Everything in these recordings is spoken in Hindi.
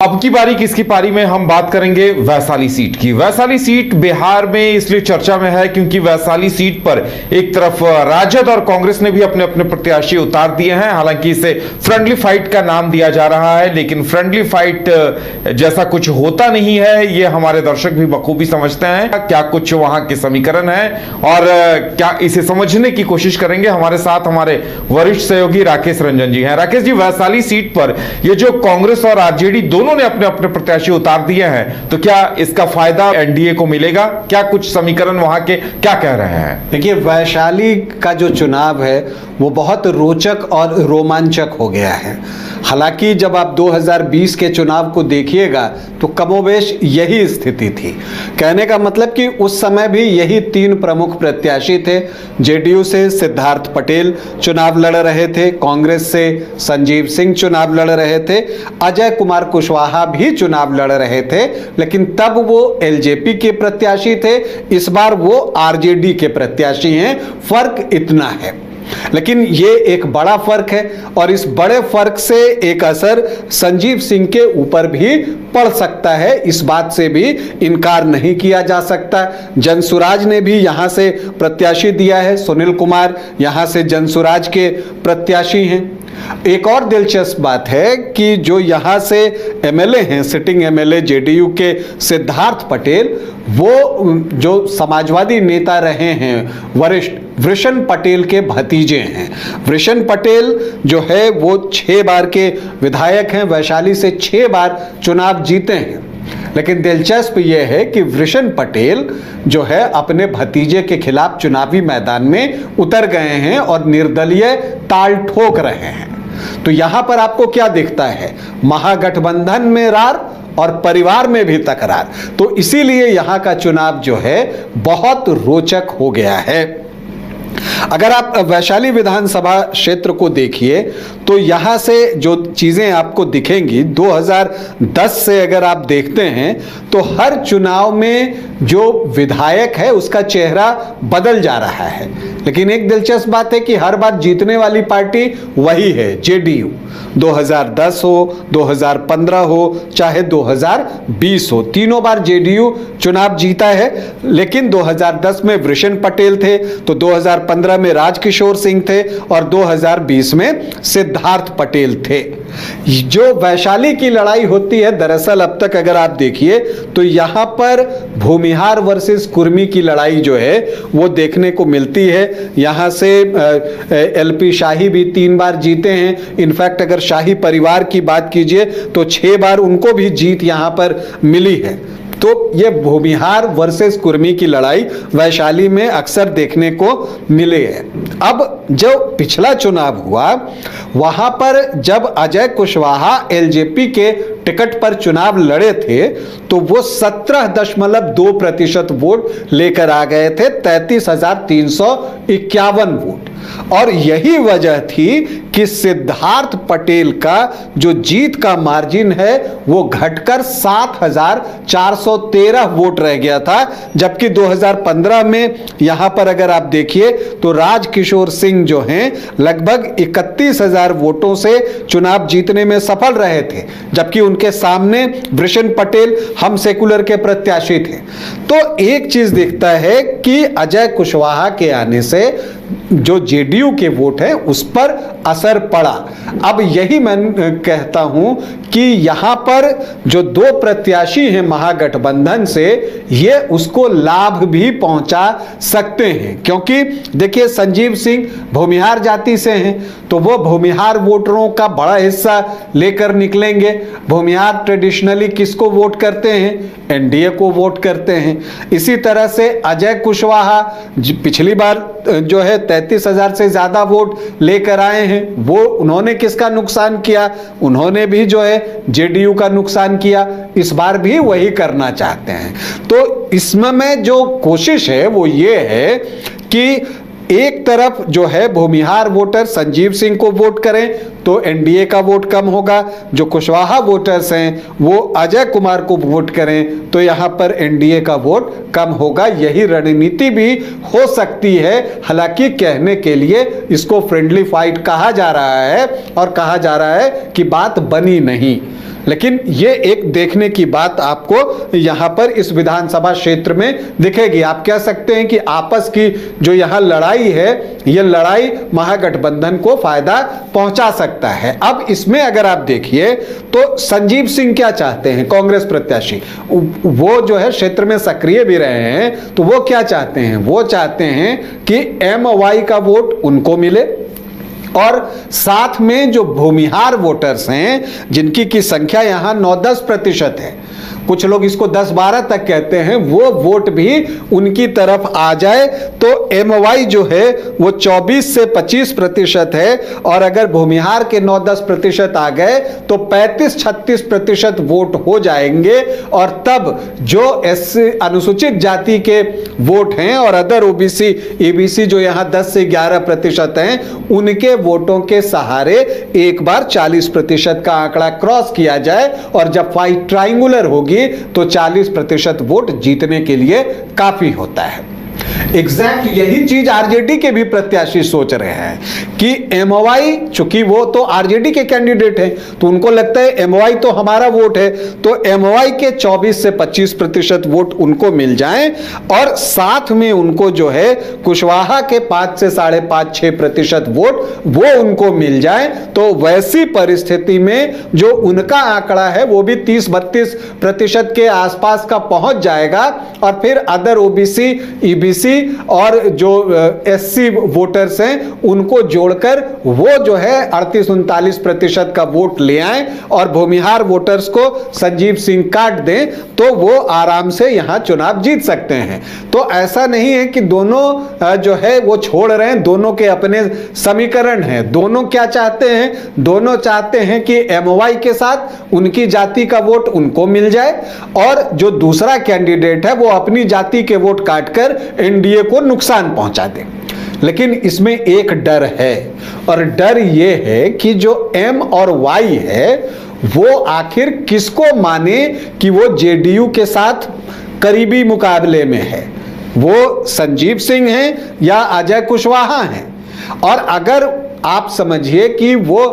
अब की बारी किसकी पारी में हम बात करेंगे वैशाली सीट की। वैशाली सीट बिहार में इसलिए चर्चा में है क्योंकि वैशाली सीट पर एक तरफ राजद और कांग्रेस ने भी अपने अपने प्रत्याशी उतार दिए हैं। हालांकि इसे फ्रेंडली फाइट का नाम दिया जा रहा है, लेकिन फ्रेंडली फाइट जैसा कुछ होता नहीं है, ये हमारे दर्शक भी बखूबी समझते हैं। क्या कुछ वहां के समीकरण है और क्या इसे समझने की कोशिश करेंगे। हमारे साथ हमारे वरिष्ठ सहयोगी राकेश रंजन जी हैं। राकेश जी, वैशाली सीट पर ये जो कांग्रेस और आरजेडी दोनों ने अपने अपने प्रत्याशी उतार दिए हैं, तो क्या इसका फायदा एनडीए को मिलेगा? क्या कुछ समीकरण वहां के क्या कह रहे हैं? देखिए, वैशाली का जो चुनाव है वो बहुत रोचक और रोमांचक हो गया है। हालांकि जब आप 2020 के चुनाव को देखिएगा तो कमोबेश यही स्थिति थी। कहने का मतलब कि उस समय भी यही तीन प्रमुख प्रत्याशी थे। जेडीयू से सिद्धार्थ पटेल चुनाव लड़ रहे थे, कांग्रेस से संजीव सिंह चुनाव लड़ रहे थे, अजय कुमार कुशवाहा भी चुनाव लड़ रहे थे, लेकिन तब वो एलजेपी के प्रत्याशी थे, इस बार वो आरजेडी के प्रत्याशी हैं। फर्क इतना है, लेकिन ये एक बड़ा फर्क है और इस बड़े फर्क से एक असर संजीव सिंह के ऊपर भी पड़ सकता है। इस बात से भी इनकार नहीं किया जा सकता। जनसुराज ने भी यहां से प्रत्याशी दिया है, सुनील कुमार यहां से जनसुराज के प्रत्याशी हैं। एक और दिलचस्प बात है कि जो यहां से एमएलए हैं, सिटिंग एमएलए जेडीयू के सिद्धार्थ पटेल, वो जो समाजवादी नेता रहे हैं वरिष्ठ वृषण पटेल के भतीजे हैं। वृषण पटेल जो है वो 6 बार के विधायक हैं, वैशाली से 6 बार चुनाव जीते हैं। लेकिन दिलचस्प यह है कि वृषण पटेल जो है अपने भतीजे के खिलाफ चुनावी मैदान में उतर गए हैं और निर्दलीय ताल ठोक रहे हैं। तो यहां पर आपको क्या दिखता है? महागठबंधन में रार और परिवार में भी तकरार। तो इसीलिए यहां का चुनाव जो है बहुत रोचक हो गया है। अगर आप वैशाली विधानसभा क्षेत्र को देखिए तो यहां से जो चीजें आपको दिखेंगी, 2010 से अगर आप देखते हैं तो हर चुनाव में जो विधायक है उसका चेहरा बदल जा रहा है। लेकिन एक दिलचस्प बात है कि हर बार जीतने वाली पार्टी वही है, जेडीयू। 2010 हो, 2015 हो, चाहे 2020 हो, तीनों बार जेडीयू चुनाव जीता है। लेकिन 2010 में वृषण पटेल थे, तो 2015 में राजकिशोर सिंह थे और 2020 में सिद्धार्थ पटेल थे। जो वैशाली की लड़ाई होती है, दरअसल अब तक अगर आप देखिए तो यहां पर भूमिहार वर्सेस कुर्मी की लड़ाई जो है वो देखने को मिलती है। यहां से एलपी शाही भी 3 बार जीते हैं। इनफैक्ट अगर शाही परिवार की बात कीजिए तो 6 बार उनको भी जीत यहां पर मिली है। तो ये भूमिहार वर्सेस कुर्मी की लड़ाई वैशाली में अक्सर देखने को मिली है। अब जो पिछला चुनाव हुआ वहां पर जब अजय कुशवाहा एलजेपी के टिकट पर चुनाव लड़े थे तो वो 17.2% वोट लेकर आ गए थे, 33,351 वोट। और यही वजह थी कि सिद्धार्थ पटेल का जो जीत का मार्जिन है वो घटकर 7,413 वोट रह गया था। जबकि 2015 में यहां पर अगर आप देखिए तो राजकिशोर सिंह जो हैं लगभग 31,000 वोटों से चुनाव जीतने में सफल रहे थे, जबकि उनके सामने वृषण पटेल हम सेकुलर के प्रत्याशी थे। तो एक चीज दिखता है कि अजय कुशवाहा के आने से जो जेडीयू के वोट है उस पर असर पड़ा। अब यही मैं कहता हूं कि यहां पर जो 2 प्रत्याशी हैं महागठबंधन से, ये उसको लाभ भी पहुंचा सकते हैं। क्योंकि देखिए, संजीव सिंह भूमिहार जाति से हैं तो वो भूमिहार वोटरों का बड़ा हिस्सा लेकर निकलेंगे। भूमिहार ट्रेडिशनली किसको वोट करते हैं? एनडीए को वोट करते हैं। इसी तरह से अजय कुशवाहा पिछली बार जो है 33,000 से ज्यादा वोट लेकर आए हैं, वो उन्होंने किसका नुकसान किया? उन्होंने भी जो है जेडीयू का नुकसान किया। इस बार भी वही करना चाहते हैं। तो इसमें जो कोशिश है वो ये है कि एक तरफ जो है भूमिहार वोटर संजीव सिंह को वोट करें तो एनडीए का वोट कम होगा, जो कुशवाहा वोटर्स हैं वो अजय कुमार को वोट करें तो यहां पर एनडीए का वोट कम होगा। यही रणनीति भी हो सकती है। हालांकि कहने के लिए इसको फ्रेंडली फाइट कहा जा रहा है और कहा जा रहा है कि बात बनी नहीं, लेकिन ये एक देखने की बात आपको यहां पर इस विधानसभा क्षेत्र में दिखेगी। आप कह सकते हैं कि आपस की जो यहां लड़ाई है, यह लड़ाई महागठबंधन को फायदा पहुंचा सकता है। अब इसमें अगर आप देखिए तो संजीव सिंह क्या चाहते हैं, कांग्रेस प्रत्याशी, वो जो है क्षेत्र में सक्रिय भी रहे हैं, तो वो क्या चाहते हैं, वो चाहते हैं कि MY का वोट उनको मिले और साथ में जो भूमिहार वोटर्स हैं जिनकी की संख्या यहां 9-10% है, कुछ लोग इसको 10-12 तक कहते हैं, वो वोट भी उनकी तरफ आ जाए। तो MY जो है वो 24 से 25% है और अगर भूमिहार के 9-10% आ गए तो 35-36% वोट हो जाएंगे और तब जो SC अनुसूचित जाति के वोट हैं और अदर OBC EBC जो यहां 10 से 11% हैं, उनके वोटों के सहारे एक बार 40% का आंकड़ा क्रॉस किया जाए और जब फाइट ट्रायंगुलर होगी तो 40% वोट जीतने के लिए काफी होता है। एग्जैक्ट यही चीज आरजेडी के भी प्रत्याशी सोच रहे हैं कि MY, चूंकि वो तो आरजेडी के कैंडिडेट हैं, तो उनको लगता है MY तो हमारा वोट है, तो MY के 24 से 25% वोट उनको मिल जाएं और साथ में उनको जो है कुशवाहा के 5 से 5.5-6% वोट वो उनको मिल जाए, तो वैसी परिस्थिति में जो उनका आंकड़ा है वो भी 30-32% के आसपास का पहुंच जाएगा और फिर अदर OBC EBC और जो SC वोटर्स हैं उनको जोड़कर वो जो है 38-39% का वोट ले आए और भूमिहार वोटर्स को संजीव सिंह काट दें, तो वो आराम से यहां चुनाव जीत सकते हैं। तो ऐसा नहीं है कि दोनों जो है वो छोड़ रहे हैं, दोनों के अपने समीकरण हैं। दोनों क्या चाहते हैं, दोनों चाहते हैं कि MY के साथ उनकी जाति का वोट उनको मिल जाए और जो दूसरा कैंडिडेट है वो अपनी जाति के वोट काटकर NDA को नुकसान पहुंचा दे। लेकिन इसमें एक डर है और डर यह है कि जो M और Y है वो आखिर किसको माने कि वो JDU के साथ करीबी मुकाबले में है, वो संजीव सिंह हैं या अजय कुशवाहा हैं। और अगर आप समझिए कि वो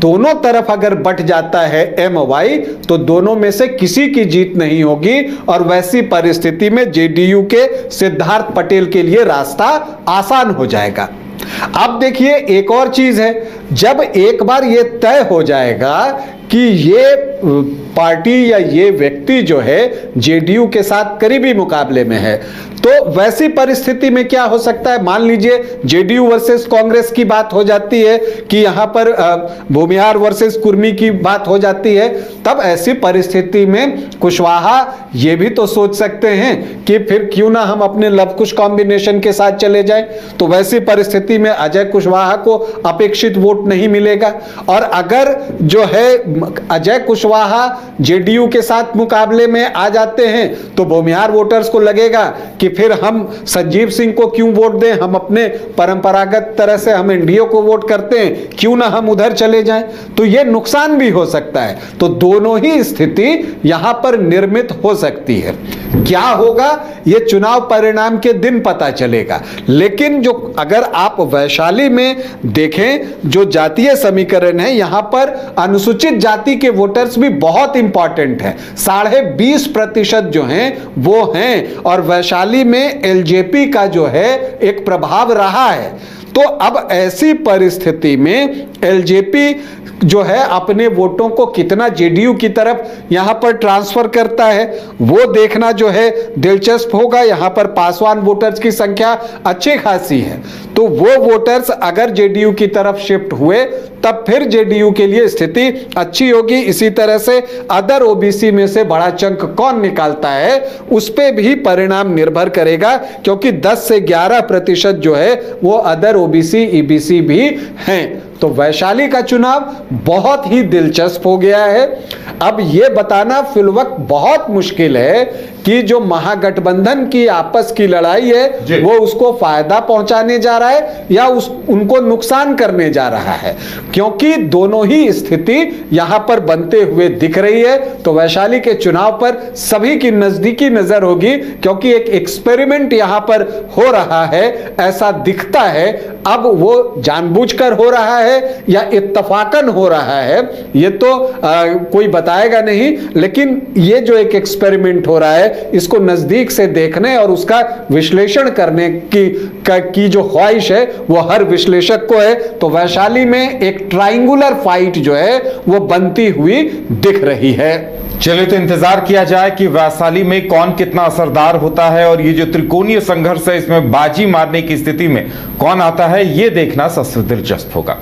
दोनों तरफ अगर बट जाता है MY, तो दोनों में से किसी की जीत नहीं होगी और वैसी परिस्थिति में JDU के सिद्धार्थ पटेल के लिए रास्ता आसान हो जाएगा। अब देखिए एक और चीज है, जब एक बार ये तय हो जाएगा कि ये पार्टी या ये व्यक्ति जो है JDU के साथ करीबी मुकाबले में है, तो वैसी परिस्थिति में क्या हो सकता है, मान लीजिए JDU वर्सेस कांग्रेस की बात हो जाती है कि यहां पर भूमिहार वर्सेस कुर्मी की बात हो जाती है, तब ऐसी परिस्थिति में कुशवाहा ये भी तो सोच सकते हैं कि फिर क्यों ना हम अपने लव कुश कॉम्बिनेशन के साथ चले जाएं। तो वैसी परिस्थिति में अजय कुशवाहा को अपेक्षित वोट नहीं मिलेगा और अगर जो है अजय कुशवाहा JDU के साथ मुकाबले में आ जाते हैं तो भूमिहार वोटर्स को लगेगा कि फिर हम संजीव सिंह को क्यों वोट दें, हम अपने परंपरागत तरह से हम NDA को वोट करते हैं, क्यों ना हम उधर चले जाएं। तो यह नुकसान भी हो सकता है। तो दोनों ही स्थिति यहां पर निर्मित हो सकती है। क्या होगा यह चुनाव परिणाम के दिन पता चलेगा। लेकिन जो अगर आप वैशाली में देखें, जो जातीय समीकरण है, यहां पर अनुसूचित जाति के वोटर्स भी बहुत इंपॉर्टेंट है, 20.5% जो हैं वो हैं और वैशाली में LJP का जो है एक प्रभाव रहा है। तो अब ऐसी परिस्थिति में LJP जो है अपने वोटों को कितना JDU की तरफ यहां पर ट्रांसफर करता है वो देखना जो है दिलचस्प होगा। यहां पर पासवान वोटर्स की संख्या अच्छी खासी है, तो वो वोटर्स अगर JDU की तरफ शिफ्ट हुए तब फिर JDU के लिए स्थिति अच्छी होगी। इसी तरह से अदर OBC में से बड़ा चंक कौन निकालता है उस पे भी परिणाम निर्भर करेगा, क्योंकि 10 से 11% जो है वो अदर OBC EBC भी हैं। तो वैशाली का चुनाव बहुत ही दिलचस्प हो गया है। अब यह बताना फिलवक्त बहुत मुश्किल है कि जो महागठबंधन की आपस की लड़ाई है जी। वो उसको फायदा पहुंचाने जा रहा है या उनको नुकसान करने जा रहा है, क्योंकि दोनों ही स्थिति यहां पर बनते हुए दिख रही है। तो वैशाली के चुनाव पर सभी की नजदीकी नजर होगी, क्योंकि एक एक्सपेरिमेंट यहां पर हो रहा है, ऐसा दिखता है। अब वो जानबूझकर हो रहा है या इत्तफाकन हो रहा है, ये तो कोई बताएगा नहीं, लेकिन ये जो एक एक्सपेरिमेंट हो रहा है इसको नजदीक से देखने और उसका विश्लेषण करने की जो ख्वाहिश है वो हर विश्लेषक को है। तो वैशाली में एक ट्रायंगुलर फाइट जो है वो बनती हुई दिख रही है। चलिए तो इंतजार किया जाए कि वैशाली में कौन कितना असरदार होता है और ये जो त्रिकोणीय संघर्ष है इसमें बाजी मारने की स्थिति में कौन आता है, ये देखना सबसे दिलचस्प होगा।